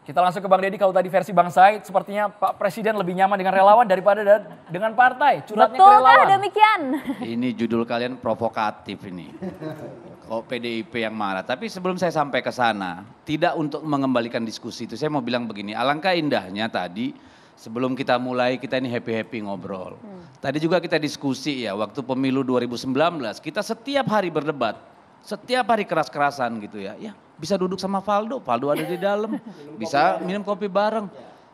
Kita langsung ke Bang Deddy, kalau tadi versi Bang Said, sepertinya Pak Presiden lebih nyaman dengan relawan daripada dengan partai. Curhatnya ke relawan. Betulkah demikian? Ini judul kalian provokatif ini. Kok PDIP yang marah. Tapi sebelum saya sampai ke sana, tidak untuk mengembalikan diskusi itu, saya mau bilang begini, alangkah indahnya tadi sebelum kita mulai kita ini happy-happy ngobrol. Tadi juga kita diskusi ya, waktu pemilu 2019, kita setiap hari berdebat, setiap hari keras-kerasan gitu ya. Ya, bisa duduk sama Valdo ada di dalam, bisa minum kopi bareng.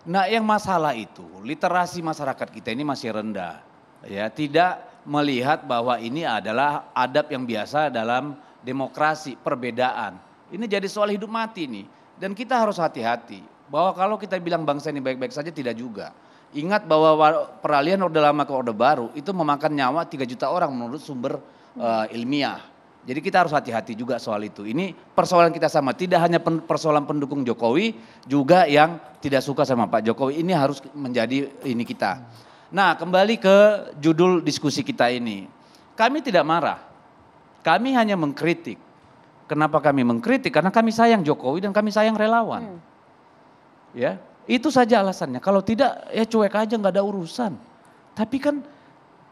Nah, yang masalah itu literasi masyarakat kita ini masih rendah. Ya, tidak melihat bahwa ini adalah adab yang biasa dalam demokrasi, perbedaan. Ini jadi soal hidup mati nih. Dan kita harus hati-hati bahwa kalau kita bilang bangsa ini baik-baik saja, tidak juga. Ingat bahwa peralihan Orde Lama ke Orde Baru itu memakan nyawa 3 juta orang menurut sumber ilmiah. Jadi kita harus hati-hati juga soal itu. Ini persoalan kita sama, tidak hanya persoalan pendukung Jokowi, juga yang tidak suka sama Pak Jokowi. Ini harus menjadi ini kita. Nah, kembali ke judul diskusi kita ini. Kami tidak marah, kami hanya mengkritik. Kenapa kami mengkritik? Karena kami sayang Jokowi dan kami sayang relawan. Ya, itu saja alasannya. Kalau tidak, ya cuek aja, nggak ada urusan. Tapi kan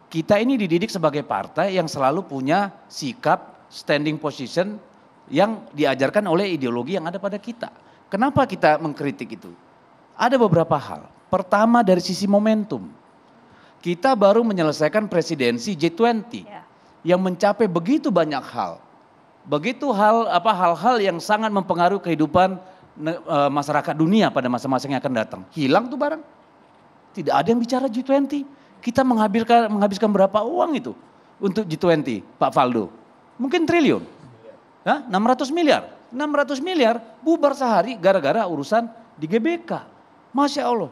kita ini dididik sebagai partai yang selalu punya sikap standing position yang diajarkan oleh ideologi yang ada pada kita. Kenapa kita mengkritik itu? Ada beberapa hal. Pertama dari sisi momentum. Kita baru menyelesaikan presidensi G20 yang mencapai begitu banyak hal. Begitu hal-hal yang sangat mempengaruhi kehidupan masyarakat dunia pada masa-masa yang akan datang. Hilang tuh barang. Tidak ada yang bicara G20. Kita menghabiskan berapa uang itu untuk G20, Pak Valdo? Mungkin triliun, 600 miliar. 600 miliar bubar sehari gara-gara urusan di GBK. Masya Allah.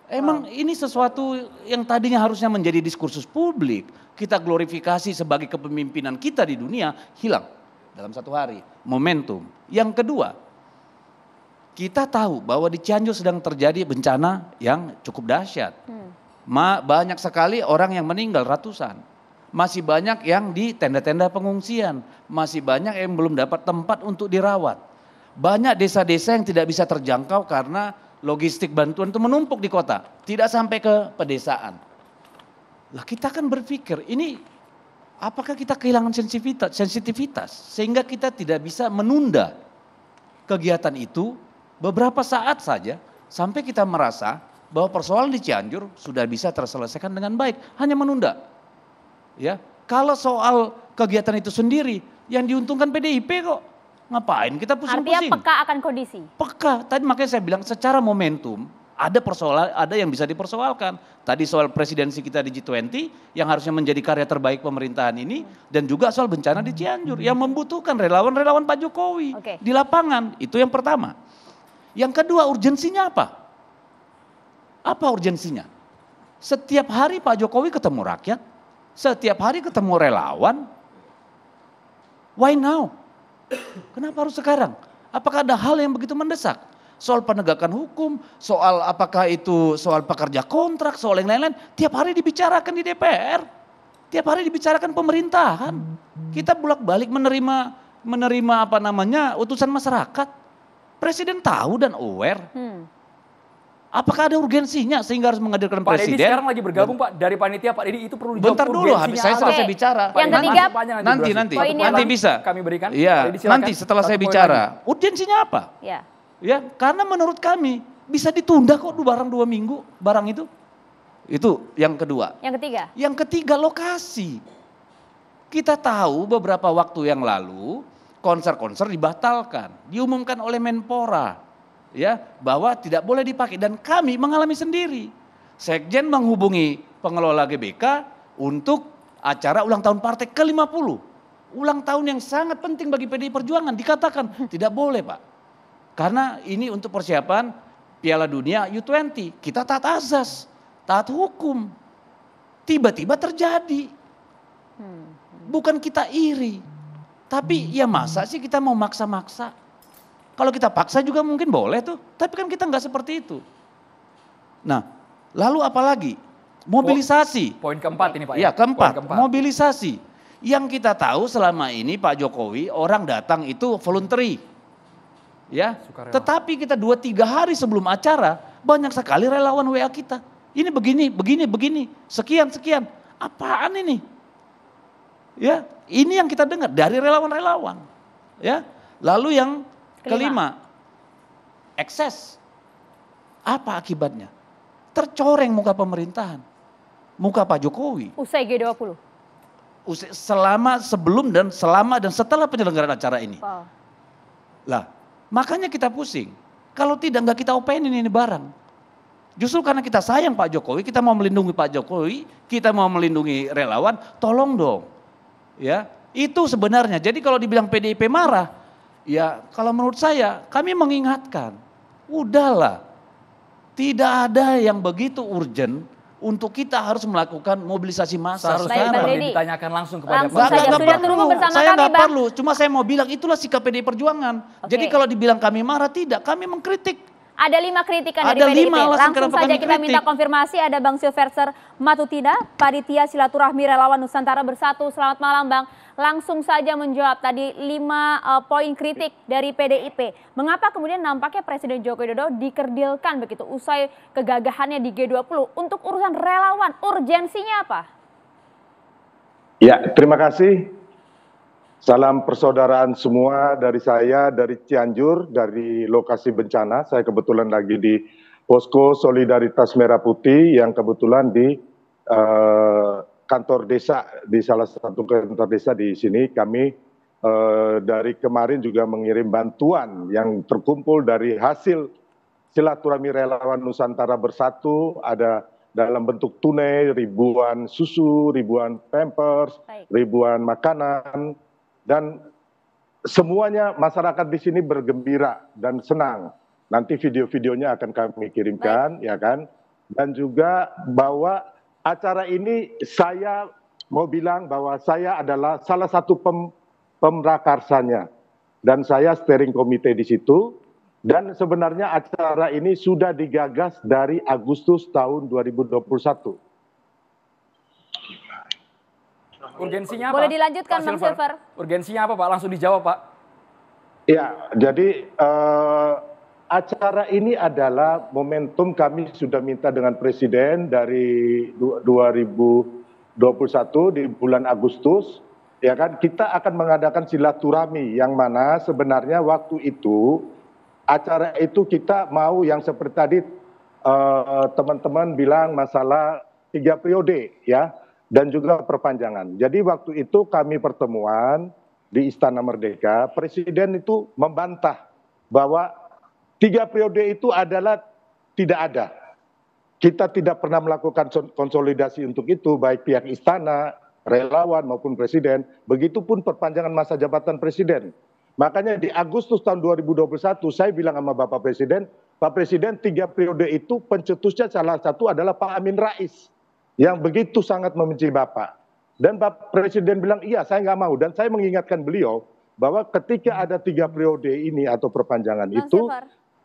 Emang ini sesuatu yang tadinya harusnya menjadi diskursus publik. Kita glorifikasi sebagai kepemimpinan kita di dunia, hilang dalam satu hari. Momentum. Yang kedua, kita tahu bahwa di Cianjur sedang terjadi bencana yang cukup dahsyat. Banyak sekali orang yang meninggal, ratusan. Masih banyak yang di tenda-tenda pengungsian. Masih banyak yang belum dapat tempat untuk dirawat. Banyak desa-desa yang tidak bisa terjangkau karena logistik bantuan itu menumpuk di kota. Tidak sampai ke pedesaan. Lah kita kan berpikir ini apakah kita kehilangan sensitivitas sehingga kita tidak bisa menunda kegiatan itu beberapa saat saja sampai kita merasa bahwa persoalan di Cianjur sudah bisa terselesaikan dengan baik, hanya menunda. Ya, kalau soal kegiatan itu sendiri yang diuntungkan PDIP kok. Ngapain kita pusing-pusing? Artinya peka akan kondisi. Peka. Tadi makanya saya bilang secara momentum ada persoalan, ada yang bisa dipersoalkan. Tadi soal presidensi kita di G20 yang harusnya menjadi karya terbaik pemerintahan ini dan juga soal bencana di Cianjur yang membutuhkan relawan-relawan Pak Jokowi di lapangan. Itu yang pertama. Yang kedua, urgensinya apa? Apa urgensinya? Setiap hari Pak Jokowi ketemu rakyat, setiap hari ketemu relawan. Why now? Kenapa harus sekarang? Apakah ada hal yang begitu mendesak? Soal penegakan hukum, soal apakah itu soal pekerja kontrak, soal yang lain-lain. Tiap hari dibicarakan di DPR. Tiap hari dibicarakan pemerintahan. Kita bolak-balik menerima utusan masyarakat. Presiden tahu dan aware. Apakah ada urgensinya sehingga harus menghadirkan Pak presiden? Deddy sekarang lagi bergabung Pak dari panitia. Pak Deddy itu perlu dijawab. Bentar dulu, habis saya selesai bicara. Yang ketiga, nanti bisa. Kami berikan. Iya, nanti setelah saya bicara. Urgensinya apa? Ya, karena menurut kami bisa ditunda kok barang 2 minggu barang itu. Itu yang kedua. Yang ketiga lokasi. Kita tahu beberapa waktu yang lalu konser-konser dibatalkan, diumumkan oleh Menpora. Ya, bahwa tidak boleh dipakai dan kami mengalami sendiri. Sekjen menghubungi pengelola GBK untuk acara ulang tahun partai ke-50. Ulang tahun yang sangat penting bagi PDI Perjuangan, dikatakan tidak boleh Pak. Karena ini untuk persiapan Piala Dunia U20, kita taat azas, taat hukum. Tiba-tiba terjadi. Bukan kita iri, tapi ya masa sih kita mau maksa-maksa. Kalau kita paksa juga mungkin boleh tuh, tapi kan kita nggak seperti itu. Nah, lalu apa lagi? Mobilisasi. Poin keempat ini Pak. Ya, keempat, mobilisasi. Yang kita tahu selama ini Pak Jokowi orang datang itu voluntary. Ya, Sukarela. tetapi kita 2-3 hari sebelum acara banyak sekali relawan WA kita. Ini begini, sekian. Apaan ini? Ya, ini yang kita dengar dari relawan-relawan. Ya, lalu yang kelima, ekses. Apa akibatnya? Tercoreng muka pemerintahan, muka Pak Jokowi. Usai G20. Sebelum dan selama dan setelah penyelenggaraan acara ini. Wow. Lah, makanya kita pusing. Kalau tidak nggak kita openin ini barang. Justru karena kita sayang Pak Jokowi, kita mau melindungi Pak Jokowi, kita mau melindungi relawan, tolong dong. Ya, itu sebenarnya. Jadi kalau dibilang PDIP marah, ya kalau menurut saya kami mengingatkan, udahlah. Tidak ada yang begitu urgent untuk kita harus melakukan mobilisasi massa Seharusnya Bang sekarang. Deddy. ditanyakan langsung kepada Langsung Pak saja, Jokowi. sudah terhubung bersama Saya kami, nggak Bang. perlu, cuma saya mau bilang itulah sikap PDI Perjuangan. Oke. Jadi kalau dibilang kami marah, tidak, kami mengkritik. Ada 5 kritikan dari Ada PDIP. 5 alasan Langsung kenapa saja kami kita kritik. minta konfirmasi. Ada Bang Silverser Matutina, Panitia Silaturahmi Relawan Nusantara Bersatu. Selamat malam Bang. Langsung saja menjawab tadi 5 poin kritik dari PDIP. Mengapa kemudian nampaknya Presiden Joko Widodo dikerdilkan begitu usai kegagahannya di G20 untuk urusan relawan? Urgensinya apa? Ya, terima kasih. Salam persaudaraan semua dari saya, dari Cianjur, dari lokasi bencana. Saya kebetulan lagi di Posko Solidaritas Merah Putih yang kebetulan di kantor desa, di salah satu kantor desa di sini. Kami dari kemarin juga mengirim bantuan yang terkumpul dari hasil silaturahmi relawan Nusantara Bersatu, ada dalam bentuk tunai, ribuan susu, ribuan pampers, ribuan makanan, dan semuanya masyarakat di sini bergembira dan senang. Nanti video-videonya akan kami kirimkan, ya kan. Dan juga bahwa acara ini saya mau bilang bahwa saya adalah salah satu pemrakarsanya. Dan saya steering komite di situ. Dan sebenarnya acara ini sudah digagas dari Agustus tahun 2021. Urgensinya apa? Boleh dilanjutkan, Pak Bang Silver. Urgensinya apa Pak? Langsung dijawab Pak. Ya, jadi acara ini adalah momentum kami sudah minta dengan Presiden dari 2021 di bulan Agustus. Ya kan, kita akan mengadakan silaturahmi yang mana sebenarnya waktu itu acara itu kita mau yang seperti tadi teman-teman bilang masalah 3 periode ya. Dan juga perpanjangan. Jadi waktu itu kami pertemuan di Istana Merdeka, Presiden itu membantah bahwa 3 periode itu adalah tidak ada. Kita tidak pernah melakukan konsolidasi untuk itu, baik pihak istana, relawan maupun Presiden. Begitupun perpanjangan masa jabatan Presiden. Makanya di Agustus tahun 2021 saya bilang sama Bapak Presiden, Pak Presiden 3 periode itu pencetusnya salah satu adalah Pak Amin Rais. Yang begitu sangat membenci Bapak. Dan Bapak Presiden bilang, iya saya nggak mau. Dan saya mengingatkan beliau bahwa ketika ada 3 periode ini atau perpanjangan itu,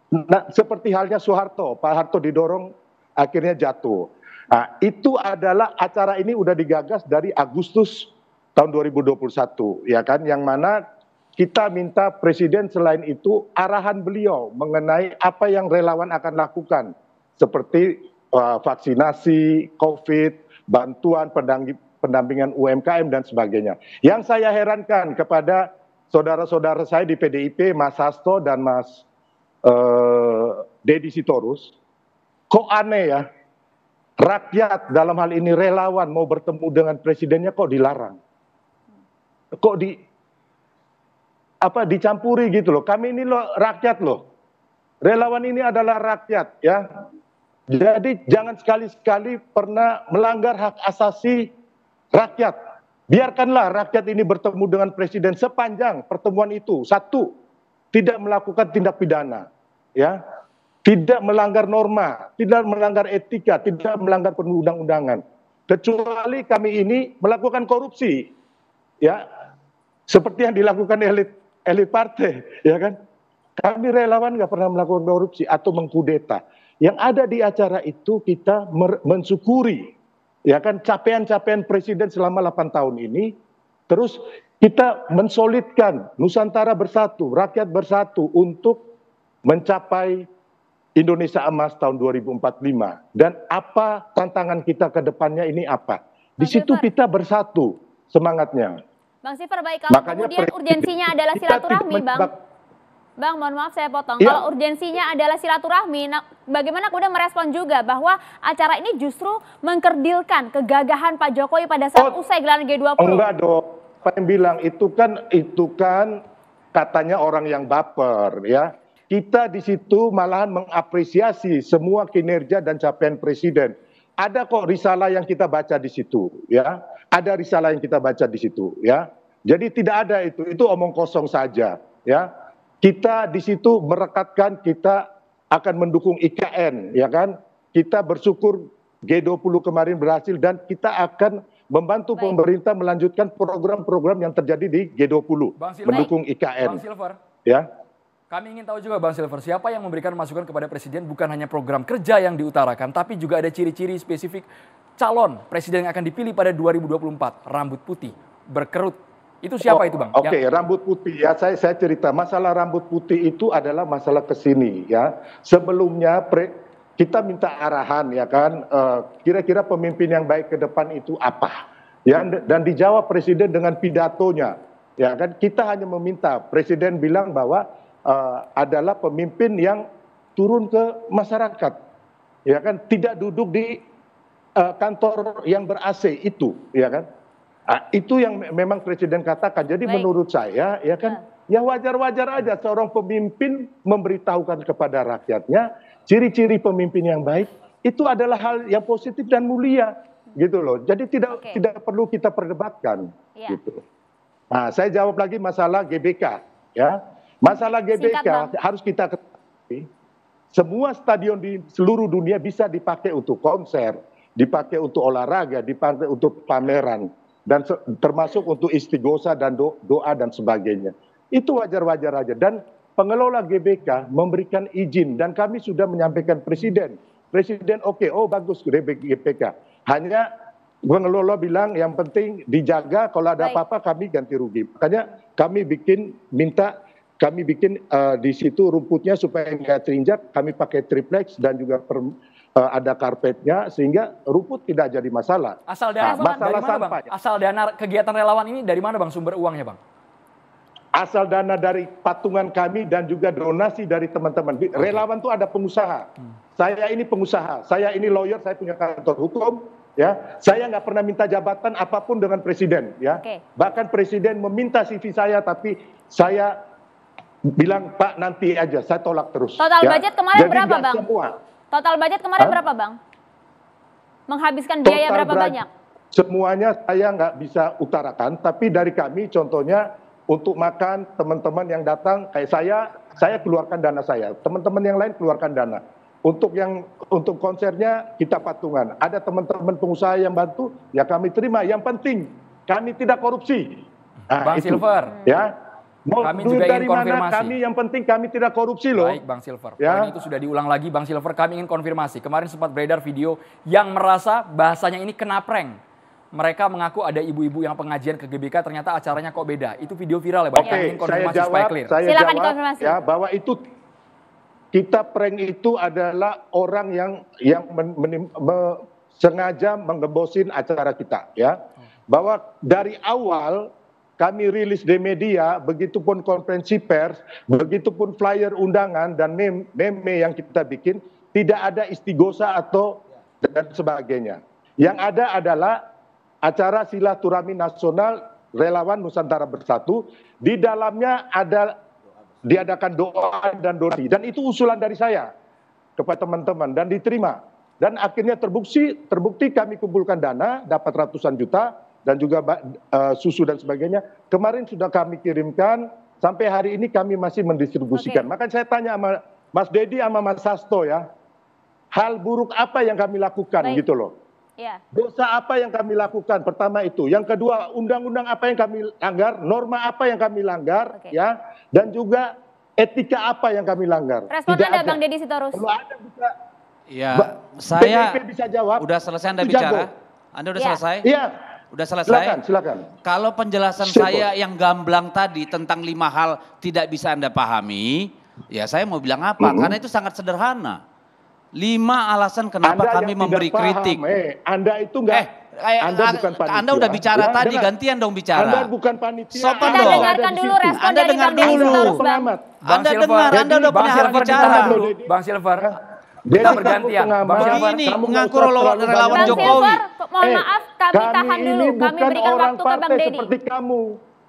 nah, seperti halnya Soeharto, Pak Harto didorong akhirnya jatuh. Nah, itu adalah acara ini udah digagas dari Agustus tahun 2021, ya kan? Yang mana kita minta Presiden selain itu arahan beliau mengenai apa yang relawan akan lakukan. Seperti vaksinasi, COVID, bantuan pendampingan UMKM dan sebagainya. Yang saya herankan kepada saudara-saudara saya di PDIP, Mas Hasto dan Mas Deddy Sitorus, kok aneh ya, rakyat dalam hal ini relawan mau bertemu dengan presidennya kok dilarang. Kok dicampuri gitu loh. Kami ini loh rakyat loh. Relawan ini adalah rakyat ya. Jadi jangan sekali-sekali pernah melanggar hak asasi rakyat. Biarkanlah rakyat ini bertemu dengan Presiden sepanjang pertemuan itu. 1, tidak melakukan tindak pidana. Ya, tidak melanggar norma, tidak melanggar etika, tidak melanggar perundang-undangan. Kecuali kami ini melakukan korupsi. Ya, seperti yang dilakukan elit partai. Ya kan? Kami relawan nggak pernah melakukan korupsi atau mengkudeta. Yang ada di acara itu kita mensyukuri ya kan capaian-capaian Presiden selama 8 tahun ini. Terus kita mensolidkan Nusantara Bersatu, rakyat bersatu untuk mencapai Indonesia Emas tahun 2045 dan apa tantangan kita ke depannya ini apa. Di situ kita bersatu semangatnya. Bang Silver, baik, kalau kemudian urgensinya adalah silaturahmi, Bang. Bang, mohon maaf saya potong. Ya. Kalau urgensinya adalah silaturahmi, nah, bagaimana kemudian merespon juga bahwa acara ini justru mengkerdilkan kegagahan Pak Jokowi pada saat usai gelaran G20? Enggak dong, apa yang bilang itu kan katanya orang yang baper ya. Kita di situ malahan mengapresiasi semua kinerja dan capaian presiden. Ada kok risalah yang kita baca di situ ya. Ada risalah yang kita baca di situ ya. Jadi tidak ada itu omong kosong saja ya. Kita di situ merekatkan kita akan mendukung IKN, ya kan? Kita bersyukur G20 kemarin berhasil dan kita akan membantu pemerintah melanjutkan program-program yang terjadi di G20, mendukung IKN. Bang Silver, ya. Kami ingin tahu juga Bang Silver, siapa yang memberikan masukan kepada Presiden bukan hanya program kerja yang diutarakan, tapi juga ada ciri-ciri spesifik calon Presiden yang akan dipilih pada 2024, rambut putih, berkerut. Itu siapa itu Bang? Oke, rambut putih ya, saya cerita. Masalah rambut putih itu adalah masalah kesini ya. Sebelumnya kita minta arahan ya kan, kira-kira pemimpin yang baik ke depan itu apa? Ya, dan dijawab Presiden dengan pidatonya. Ya kan, kita hanya meminta, Presiden bilang bahwa adalah pemimpin yang turun ke masyarakat. Ya kan, tidak duduk di kantor yang ber-AC itu, ya kan? Itu yang memang Presiden katakan. Jadi menurut saya ya kan ya wajar-wajar aja seorang pemimpin memberitahukan kepada rakyatnya ciri-ciri pemimpin yang baik itu adalah hal yang positif dan mulia gitu loh. Jadi tidak perlu kita perdebatkan gitu. Nah, saya jawab lagi masalah GBK ya. Masalah GBK harus kita ketahui semua stadion di seluruh dunia bisa dipakai untuk konser, dipakai untuk olahraga, dipakai untuk pameran. Dan termasuk untuk istighosa dan doa dan sebagainya. Itu wajar-wajar aja. Dan pengelola GBK memberikan izin dan kami sudah menyampaikan Presiden. Presiden bagus GBK. Hanya pengelola bilang yang penting dijaga, kalau ada apa-apa kami ganti rugi. Makanya kami bikin di situ rumputnya supaya nggak terinjak, kami pakai triplex dan juga ada karpetnya sehingga rumput tidak jadi masalah. Asal dana dari mana Bang? Asal dana kegiatan relawan ini dari mana Bang sumber uangnya Bang? Asal dana dari patungan kami dan juga donasi dari teman-teman. Relawan itu ada pengusaha. Saya ini pengusaha, saya ini lawyer, saya punya kantor hukum. Ya, saya nggak pernah minta jabatan apapun dengan Presiden. Ya, bahkan Presiden meminta CV saya, tapi saya bilang Pak nanti aja, saya tolak terus. Total budget kemarin jadi berapa Bang? Semua. Total budget kemarin berapa Bang? Menghabiskan biaya berapa banyak? Semuanya saya nggak bisa utarakan, tapi dari kami contohnya untuk makan teman-teman yang datang kayak saya keluarkan dana saya, teman-teman yang lain keluarkan dana. Untuk konsernya kita patungan. Ada teman-teman pengusaha yang bantu, ya kami terima. Yang penting kami tidak korupsi. Nah, Bang Silver. Ya. Kami juga ingin konfirmasi. Kami yang penting kami tidak korupsi loh. Baik Bang Silver, poin itu sudah diulang lagi Bang Silver, kami ingin konfirmasi. Kemarin sempat beredar video yang merasa bahasanya ini kena prank. Mereka mengaku ada ibu-ibu yang pengajian ke GBK, ternyata acaranya kok beda. Itu video viral ya Bang, kami ingin konfirmasi supaya clear. Silakan dikonfirmasi. Ya, bahwa itu kita prank itu adalah orang yang sengaja menggembosin acara kita ya. Bahwa dari awal kami rilis di media, begitupun konferensi pers, begitupun flyer undangan dan meme yang kita bikin, tidak ada istighosa atau dan sebagainya. Yang ada adalah acara silaturahmi nasional relawan Nusantara Bersatu, di dalamnya diadakan doa dan donasi. Dan itu usulan dari saya kepada teman-teman dan diterima. Dan akhirnya terbukti kami kumpulkan dana, dapat ratusan juta, dan juga susu dan sebagainya. Kemarin sudah kami kirimkan, sampai hari ini kami masih mendistribusikan. Makanya saya tanya sama Mas Dedi sama Mas Sasto ya, hal buruk apa yang kami lakukan gitu loh. Dosa apa yang kami lakukan, pertama itu. Yang kedua, undang-undang apa yang kami langgar, norma apa yang kami langgar, ya, dan juga etika apa yang kami langgar. Respon Anda Bang Deddy Sitorus. Kalau ada bisa, ya, saya bisa jawab. Udah selesai Anda bicara? Anda udah selesai? Iya. Udah selesai? Silakan. Kalau penjelasan saya yang gamblang tadi tentang 5 hal tidak bisa Anda pahami, Ya saya mau bilang apa? Karena itu sangat sederhana. 5 alasan kenapa Anda kami yang memberi tidak paham, kritik. Anda itu enggak. Anda bukan panitia. Anda udah bicara Ya, tadi, dengar. gantian dong bicara. Anda bukan panitia. Sopan Kita dong. dengarkan dulu respon Anda dari dengar Bang Deddy dulu. Sitorus, Bang. Pengamat. Anda Silver. dengar, Anda udah Bang punya hak Silver bicara. ditahan dulu. Bang Silver. Jadi Kita kamu bergantian. pengamat, Bang Silver. Begini, kamu nggak mengaku usah terlalu relawan banyak Bang Jokowi. Silver, mohon maaf, kami tahan ini dulu. Kami bukan berikan orang waktu ke Bang partai Deddy. seperti kamu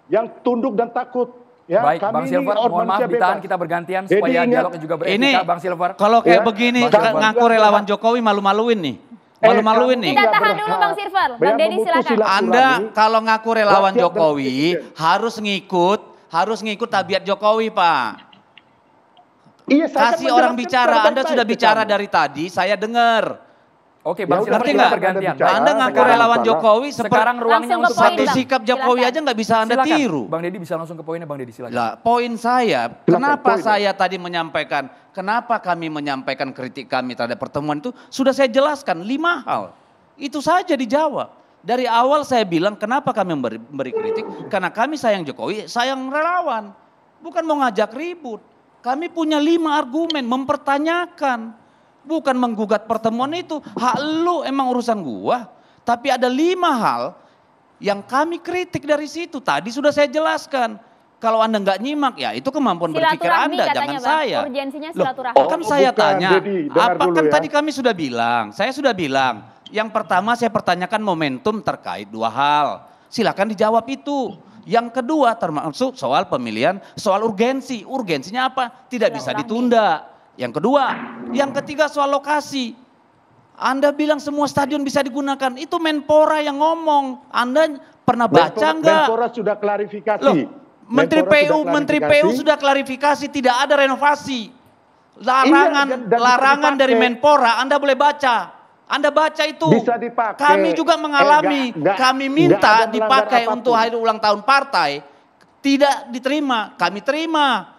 yang tunduk dan takut. Ya, Baik, kami Bang ini Silver, mohon maaf manusia ditahan, bebas. kita bergantian Jadi supaya ingat, dialognya juga beretika, Ini Bang Silver. kalau kayak Ya, begini Bang ngaku Silver. relawan Jokowi malu-maluin nih. Malu-maluin kamu nih. Kita nggak tahan dulu, berhak Bang Silver. Bang yang Deddy, memutus silakan. silaturahmi. Anda kalau ngaku relawan Rakyat dan Jokowi presiden. harus ngikut tabiat Jokowi, Pak. Iya, saya Kasih kan orang menjelaskan bicara, secara Anda baik-baik sudah ke bicara kamu. dari tadi, saya dengar. Oke, Bang Ya Silver, udah, Ngerti kita nggak? bergantian. Anda Anda ngaku sekarang relawan salah. Jokowi Sekarang ruangnya Langsung untuk ke Bang poin, satu Deddy. Bang. sikap Jokowi Silakan. aja nggak bisa Anda Silakan. tiru. Bang Deddy bisa langsung ke poinnya, Bang Deddy, silakan. Lah, poin saya, kenapa poinnya. saya tadi menyampaikan, kenapa kami menyampaikan kritik kami terhadap pertemuan itu, sudah saya jelaskan 5 hal. Itu saja dijawab. Dari awal saya bilang kenapa kami memberi kritik, karena kami sayang Jokowi, sayang relawan. Bukan mau ngajak ribut. Kami punya 5 argumen, mempertanyakan. Bukan menggugat pertemuan itu, hak lu emang urusan gua. Tapi ada 5 hal yang kami kritik dari situ. Tadi sudah saya jelaskan. Kalau Anda nggak nyimak, ya itu kemampuan berpikir Silaturahmi Anda, katanya, jangan Bang. saya. Urgensinya Loh, silaturahmi. kan saya bukan, tanya, Deddy, dengar apa dulu kan ya. tadi kami sudah bilang, saya sudah bilang. Yang pertama saya pertanyakan momentum terkait 2 hal. Silakan dijawab itu. Yang kedua termasuk soal pemilihan, soal urgensi. Urgensinya apa? Tidak bisa Silaturahmi. ditunda. Yang kedua, yang ketiga soal lokasi. Anda bilang semua stadion bisa digunakan, itu Menpora yang ngomong. Anda pernah baca enggak? Menpora sudah klarifikasi. Loh, Menteri Menpora PU, sudah Menteri klarifikasi. PU sudah klarifikasi tidak ada renovasi. Larangan, Iya, dan bisa larangan dari dipakai. Menpora, Anda boleh baca. Anda baca itu. Bisa dipakai. Kami juga mengalami, kami minta nggak ada melanggar dipakai apapun. untuk hari ulang tahun partai. Tidak diterima, kami terima.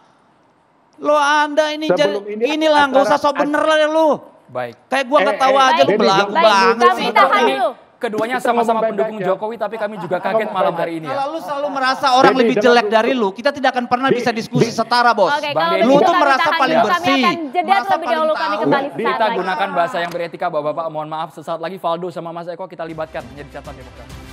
Lo Anda ini Sebelum ini inilah nggak usah sok bener lah lu. Baik. Kayak gua nggak tahu eh, aja lu baik, belagu baik. banget Kami sih. tahan Ini dulu. keduanya Kita sama-sama ngomong pendukung baik-baik ya. Jokowi, tapi kami juga kaget malam hari ini ya. Kalau lu selalu merasa orang Deddy, lebih dengar jelek dulu. dari lu, kita tidak akan pernah bisa diskusi setara, Bos. Oke, Bang kalau Deddy. begitu Lu tuh kami merasa tahan paling dulu. Kami bersih, akan jeda merasa terlebih paling dahulu, kami tahu. kembali sesaat Kita lagi. gunakan bahasa yang beretika, Bapak-Bapak. Mohon maaf, sesaat lagi Valdo sama Mas Eko kita libatkan menjadi catatan demokrasi.